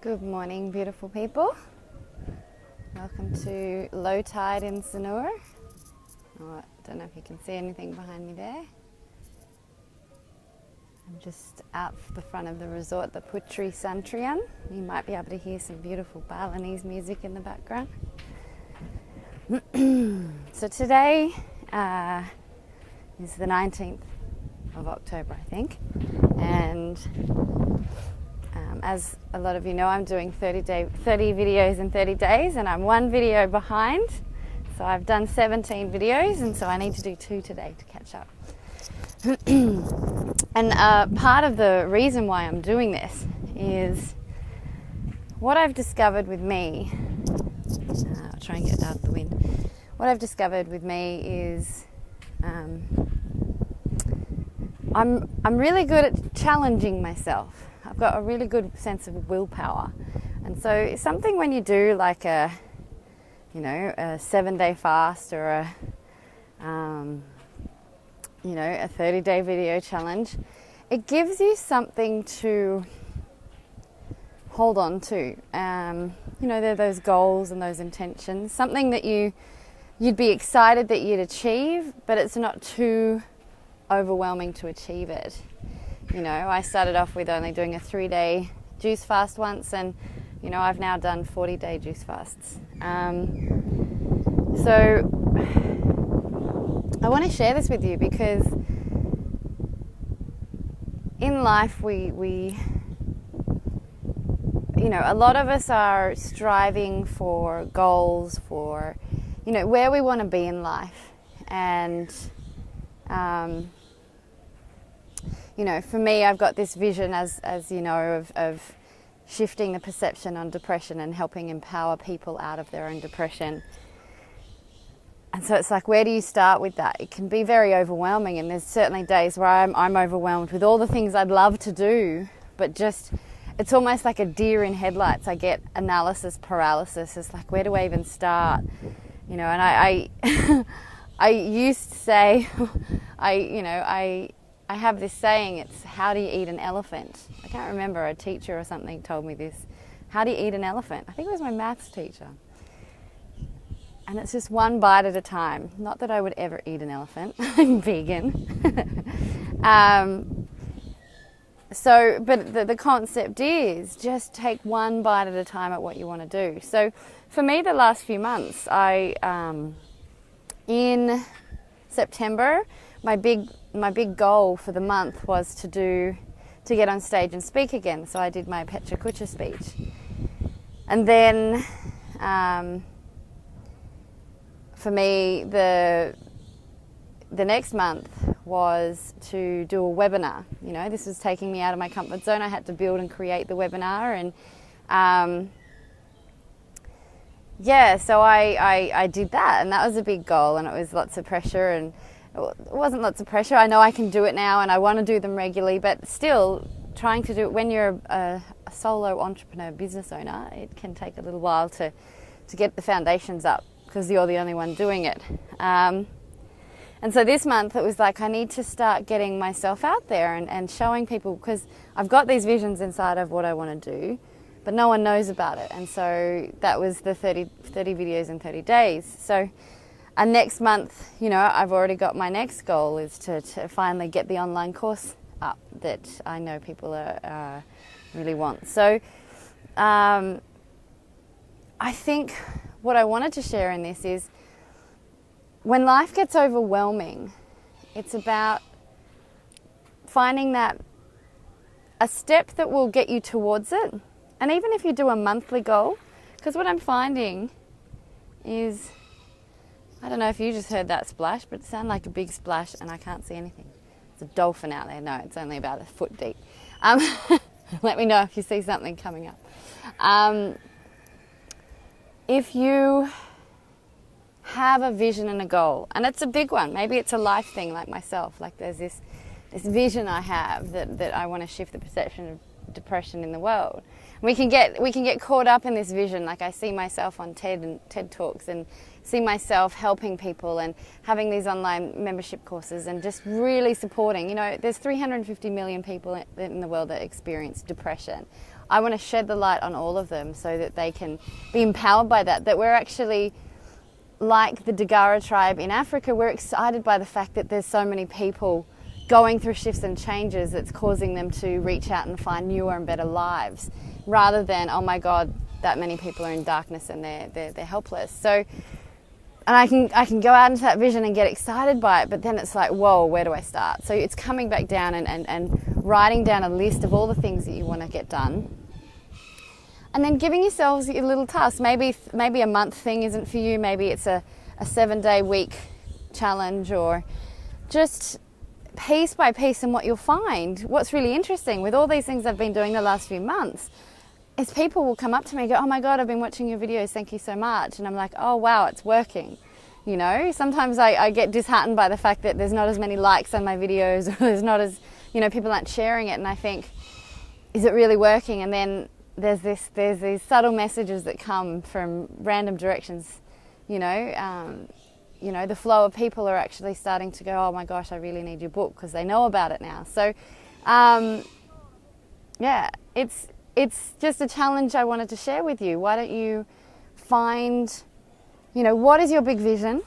Good morning, beautiful people. Welcome to low tide in Sanur. Oh, I don't know if you can see anything behind me there. I'm just out the front of the resort, the Putri Santrian. You might be able to hear some beautiful Balinese music in the background. So today is the 19th of October, I think, and as a lot of you know, I'm doing 30 videos in 30 days, and I'm one video behind. So I've done 17 videos, and so I need to do 2 today to catch up. And part of the reason why I'm doing this is what I've discovered with me. I'll try and get out of the wind. What I've discovered with me is I'm really good at challenging myself. I've got a really good sense of willpower, and so it's something when you do like a 7-day fast or a 30-day video challenge, it gives you something to hold on to. There are those goals and those intentions, something that you'd be excited that you'd achieve, but it's not too overwhelming to achieve it. I started off with only doing a 3-day juice fast once, and I've now done 40-day juice fasts. So I want to share this with you because in life we a lot of us are striving for goals, for where we want to be in life, and for me, I've got this vision, as you know, of shifting the perception on depression and helping empower people out of their own depression. And so it's like, where do you start with that? It can be very overwhelming, and there's certainly days where I'm overwhelmed with all the things I'd love to do, but just, it's almost like a deer in headlights. I get analysis paralysis. It's like, where do I even start? And I used to say, I have this saying, it's how do you eat an elephant? I can't remember, a teacher or something told me this. How do you eat an elephant? I think it was my maths teacher. And it's just one bite at a time. Not that I would ever eat an elephant. I'm vegan. But the concept is just take one bite at a time at what you want to do. So for me, the last few months, in September, my big goal for the month was to get on stage and speak again. So I did my Pecha Kucha speech. And then for me, the next month was to do a webinar. This was taking me out of my comfort zone. I had to build and create the webinar, and so I did that, and that was a big goal, and it was lots of pressure, and it wasn't lots of pressure. I know I can do it now, and I want to do them regularly, but still trying to do it when you're a solo entrepreneur business owner, it can take a little while to get the foundations up because you're the only one doing it. And so this month it was like, I need to start getting myself out there and showing people, because I've got these visions inside of what I want to do, but no one knows about it. And so that was the 30 videos in 30 days. So next month, I've already got my next goal is to finally get the online course up that I know people really want. So I think what I wanted to share in this is, when life gets overwhelming, it's about finding that a step that will get you towards it. And even if you do a monthly goal, because what I'm finding is, I don't know if you just heard that splash, but it sounded like a big splash and I can't see anything. It's a dolphin out there. No, it's only about a foot deep. Let me know if you see something coming up. If you have a vision and a goal, and it's a big one, maybe it's a life thing like myself, like there's this vision I have that I want to shift the perception of depression in the world. We can get caught up in this vision. Like I see myself on TED Talks and see myself helping people and having these online membership courses and just really supporting. There's 350 million people in the world that experience depression. I want to shed the light on all of them so that they can be empowered by that we're actually, like the Dagara tribe in Africa, we're excited by the fact that there's so many people going through shifts and changes that's causing them to reach out and find newer and better lives, rather than, oh my God, that many people are in darkness and they're helpless. So, and I can go out into that vision and get excited by it, but then it's like, whoa, where do I start? So it's coming back down and writing down a list of all the things that you want to get done. And then giving yourselves your little tasks. Maybe a month thing isn't for you. Maybe it's a 7-day week challenge, or just piece by piece. And what you'll find, what's really interesting with all these things I've been doing the last few months, is people will come up to me and go, oh my God, I've been watching your videos, thank you so much. And I'm like, oh wow, it's working. You know, sometimes I get disheartened by the fact that there's not as many likes on my videos, or there's not as, you know, people aren't sharing it. And I think, is it really working? And then there's these subtle messages that come from random directions, you know, the flow of people are actually starting to go, oh my gosh, I really need your book, because they know about it now. So, yeah, it's just a challenge I wanted to share with you. Why don't you find, you know, what is your big vision?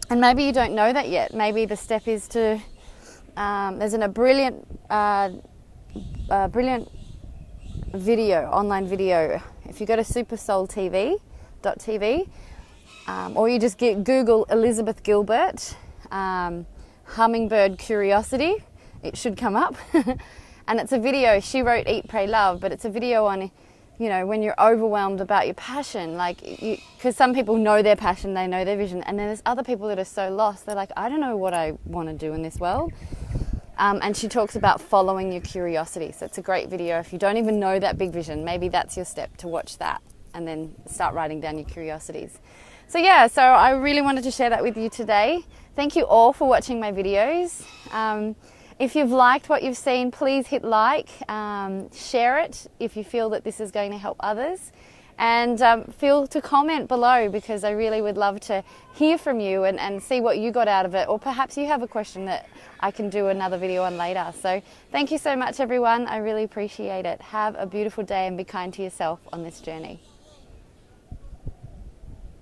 And maybe you don't know that yet. Maybe the step is to, there's a brilliant video, online video. If you go to supersoultv.tv, or you just Google Elizabeth Gilbert, hummingbird curiosity, it should come up. And it's a video. She wrote Eat, Pray, Love, but it's a video on, you know, when you're overwhelmed about your passion, like, because some people know their passion, they know their vision, and then there's other people that are so lost, they're like, I don't know what I want to do in this world. And she talks about following your curiosity. So it's a great video. If you don't even know that big vision, maybe that's your step, to watch that and then start writing down your curiosities. So yeah, so I really wanted to share that with you today. Thank you all for watching my videos. If you've liked what you've seen, please hit like, share it if you feel that this is going to help others, and feel to comment below, because I really would love to hear from you and see what you got out of it, or perhaps you have a question that I can do another video on later. So thank you so much everyone, I really appreciate it. Have a beautiful day and be kind to yourself on this journey.